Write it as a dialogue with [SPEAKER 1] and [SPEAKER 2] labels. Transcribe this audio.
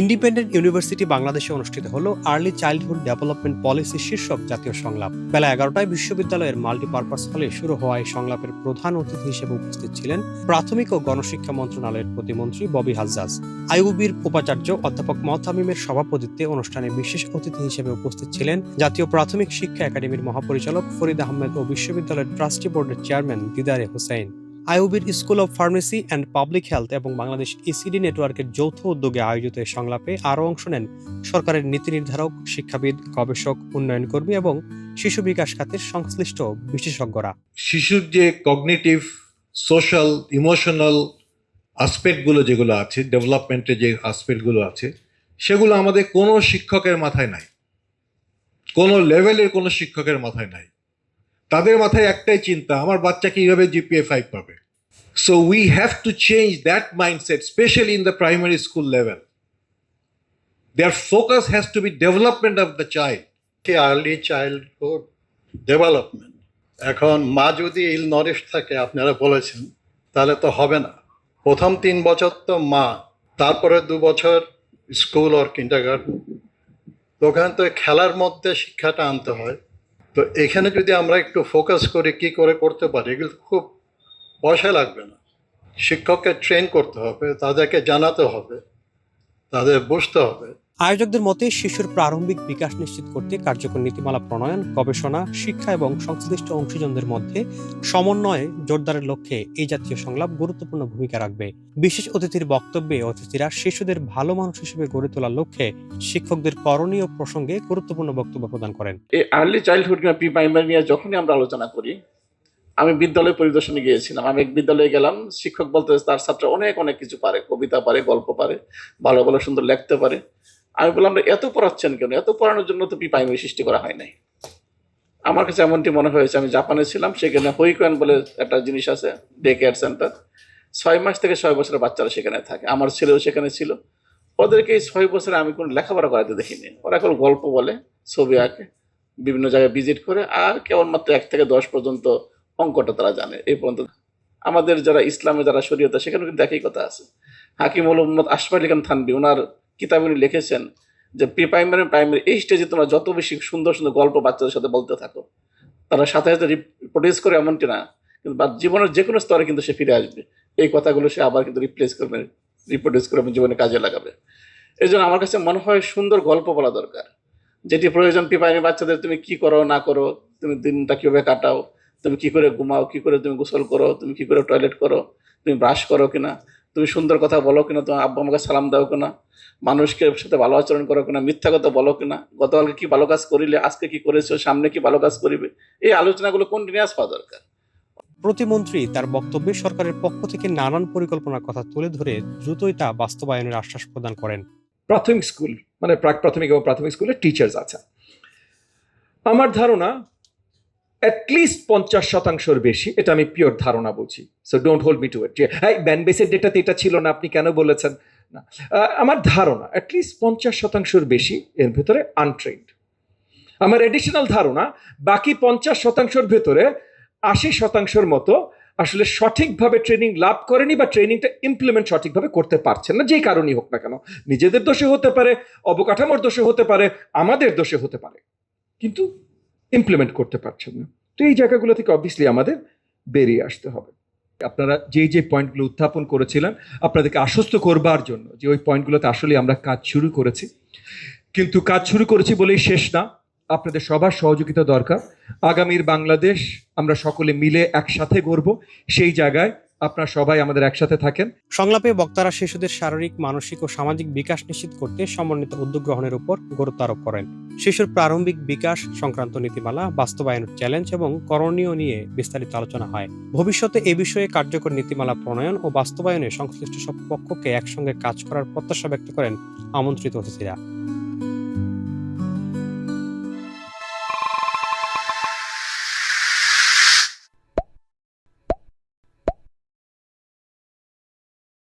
[SPEAKER 1] Independent university বাংলাদেশে অনুষ্ঠিত হলো আর্লি চাইল্ডহুড ডেভেলপমেন্ট পলিসি শীর্ষক জাতীয় সংলাপ। বেলা ১১টায় বিশ্ববিদ্যালয়ের মাল্টিপারপাস হলে শুরু হওয়া এই সংলাপের প্রধান অতিথি হিসেবে উপস্থিত ছিলেন প্রাথমিক ও গণশিক্ষা মন্ত্রণালয়ের প্রতিমন্ত্রী ববি হাজ্জাজ। আইইউবির উপাচার্য অধ্যাপক মোতামিমের সভাপতিত্বে অনুষ্ঠানে বিশেষ অতিথি হিসেবে উপস্থিত ছিলেন জাতীয় প্রাথমিক শিক্ষা একাডেমির মহাপরিচালক ফরিদ আহমেদ ও বিশ্ববিদ্যালয়ের ট্রাস্টি বোর্ডের চেয়ারম্যান দিদারে হোসেন। আইইউবির school of pharmacy and public health এবং বাংলাদেশ ইসিডি নেটওয়ার্কের যৌথ উদ্যোগে আয়োজিত এই সংলাপে আরও অংশ নেন সরকারের নীতি নির্ধারক, শিক্ষাবিদ, গবেষক, উন্নয়ন কর্মী এবং শিশু বিকাশ খাতের সংশ্লিষ্ট বিশেষজ্ঞরা।
[SPEAKER 2] শিশুর যে কগনিটিভ, সোশ্যাল, ইমোশনাল আসপেক্টগুলো যেগুলো আছে, ডেভেলপমেন্টের যে আসপেক্টগুলো আছে, সেগুলো আমাদের কোনো শিক্ষকের মাথায় নাই, কোনো লেভেলের কোনো শিক্ষকের মাথায় নাই। তাদের মাথায় একটাই চিন্তা, আমার বাচ্চা কিভাবে জিপিএ 5 পাবে। So we have to change that mindset, specially in the primary school level. Their focus has to be development of the child.
[SPEAKER 3] Early childhood development. এখন মা যদি ইল নরিশ থাকে, আপনারা বলেছেন, তাহলে তো হবে না। প্রথম 3 বছর তো মা, তারপরে 2 বছর স্কুল আর কিন্ডারগার্টেন। তো ওখানে তো খেলার মধ্যে শিক্ষাটা আনতে হয়। তো এখানে যদি আমরা একটু ফোকাস করি কী করে করতে পারি, এগুলো খুব পয়সা লাগবে না। শিক্ষককে ট্রেন করতে হবে, তাদেরকে জানাতে হবে, তাদের বুঝতে হবে।
[SPEAKER 1] আয়োজকদের মতে শিশুর প্রারম্ভিক বিকাশ নিশ্চিত করতে কার্যকর নীতিমালা প্রণয়ন, গবেষণা, শিক্ষা এবং সংশ্লিষ্ট অংশীজনদের মধ্যে সমন্বয়ে জোরদারের লক্ষ্যে এই জাতীয় সংলাপ গুরুত্বপূর্ণ ভূমিকা রাখবে। বিশেষ অতিথির বক্তব্যে অতিথিরা শিশুদের ভালো মানুষ হিসেবে গড়ে তোলার লক্ষ্যে শিক্ষকদের করণীয় প্রসঙ্গে গুরুত্বপূর্ণ বক্তব্য প্রদান করেন।
[SPEAKER 4] এই আর্লি চাইল্ডহুড কিংবা প্রি প্রাইমারি নিয়ে যখনই আমরা আলোচনা করি, আমি বিদ্যালয় পরিদর্শনে গিয়েছিলাম। আমি এক বিদ্যালয়ে গেলাম, শিক্ষক বলতে তার ছাত্র অনেক অনেক কিছু পারে, কবিতা পারে, গল্প পারে, ভালো ভালো সুন্দর লিখতে পারে। আমি বললাম, এত পড়াচ্ছেন কেন? এত পড়ানোর জন্য তো প্রি প্রাইমারি সৃষ্টি করা হয় নাই। আমার কাছে এমনটি মনে হয়েছে। আমি জাপানে ছিলাম, সেখানে হইকোয়ান বলে একটা জিনিস আছে, ডে কেয়ার সেন্টার। 6 মাস থেকে 6 বছরের বাচ্চারা সেখানে থাকে। আমার ছেলেও সেখানে ছিল। ওদেরকে এই 6 বছরে আমি কোনো লেখাপড়া করাতে দেখিনি। ওরা এখন গল্প বলে, ছবি আঁকে, বিভিন্ন জায়গায় ভিজিট করে, আর কেবলমাত্র 1 থেকে 10 পর্যন্ত অঙ্কটা তারা জানে। এই পর্যন্ত আমাদের যারা ইসলামে যারা শরীয়তে, সেখানে কিন্তু একই কথা আছে। হাকিম মোহাম্মদ আশফাক আলী খান থানভী ওনার কিতাবে উনি লিখেছেন যে প্রি প্রাইমারি প্রাইমারি এই স্টেজে তোমরা যত বেশি সুন্দর সুন্দর গল্প বাচ্চাদের সাথে বলতে থাকো, তারা সাথে সাথে রিপ্রোডিউস করে এমনটি না, কিন্তু জীবনের যে কোনো স্তরে কিন্তু সে ফিরে আসবে। এই কথাগুলো সে আবার কিন্তু রিপ্লেস করবে, রিপ্রোডিউস করে জীবনে কাজে লাগাবে। এই জন্য আমার কাছে মনে হয় সুন্দর গল্প বলা দরকার, যেটি প্রয়োজন প্রি প্রাইমারি বাচ্চাদের। তুমি কি করো না করো, তুমি দিনটা কীভাবে কাটাও, তুমি কি করে ঘুমাও, কি করে তুমি গোসল করো, তুমি কি করে টয়লেট করো, তুমি ব্রাশ করো কিনা, তুমি সুন্দর কথা বলো কিনা, তোমার আব্বা আমাকে সালাম দাও কিনা, মানুষকে সাথে ভালো আচরণ করো কিনা, মিথ্যা কথা বলো কিনা, গতকালকে কি ভালো কাজ করিলে, আজকে কি করেছো, সামনে কি ভালো কাজ করিবে। এই আলোচনাগুলো কন্টিনিউয়াস পাওয়া দরকার।
[SPEAKER 1] প্রতিমন্ত্রী তার বক্তব্যে সরকারের পক্ষ থেকে নানান পরিকল্পনার কথা তুলে ধরে দ্রুতই তা বাস্তবায়নের আশ্বাস প্রদান করেন।
[SPEAKER 5] প্রাথমিক স্কুল মানে প্রাক প্রাথমিক এবং প্রাথমিক স্কুলের টিচার্স আছে, আমার ধারণা অ্যাটলিস্ট 50% বেশি। এটা আমি পিওর ধারণা বলছি, so don't hold me to it যে হ্যাঁ ব্যান বেসের ডেটাতে এটা ছিল না, আপনি কেন বলেছেন না। আমার ধারণা অ্যাটলিস্ট 50% বেশি এর ভেতরে আনট্রেন্ড। আমার এডিশনাল ধারণা বাকি 50%-এর ভেতরে 80%-এর মতো আসলে সঠিকভাবে ট্রেনিং লাভ করেনি বা ট্রেনিংটা ইমপ্লিমেন্ট সঠিকভাবে করতে পারছেন না, যেই কারণেই হোক না কেন। নিজেদের দোষে হতে পারে, অবকাঠামোর দোষে হতে পারে, আমাদের দোষে হতে পারে, কিন্তু ইমপ্লিমেন্ট করতে পারছেন না। তো এই জায়গাগুলো থেকে অবভিয়াসলি আমাদের বেরিয়ে আসতে হবে। আপনারা যে পয়েন্টগুলো উত্থাপন করেছিলেন, আপনাদেরকে আশ্বস্ত করবার জন্য যে ওই পয়েন্টগুলোতে আসলে আমরা কাজ শুরু করেছি, কিন্তু কাজ শুরু করেছি বলেই শেষ না, আপনাদের সবার সহযোগিতা দরকার। আগামীর বাংলাদেশ আমরা সকলে মিলে একসাথে গড়ব, সেই জায়গায় আপনারা সবাই আমাদের একসাথে থাকেন।
[SPEAKER 1] সংলাপে বক্তারা শিশুদের শারীরিক, মানসিক ও সামাজিক বিকাশ নিশ্চিত করতে সমন্বিত উদ্যোগ গ্রহণের উপর গুরুত্ব আরোপ করেন। শিশুর প্রারম্ভিক বিকাশ সংক্রান্ত নীতিমালা, বাস্তবায়নের চ্যালেঞ্জ এবং করণীয় নিয়ে বিস্তারিত আলোচনা হয়। ভবিষ্যতে এ বিষয়ে কার্যকর নীতিমালা প্রণয়ন ও বাস্তবায়নে সংশ্লিষ্ট সব পক্ষকে একসঙ্গে কাজ করার প্রত্যাশা ব্যক্ত করেন আমন্ত্রিত অতিথিরা।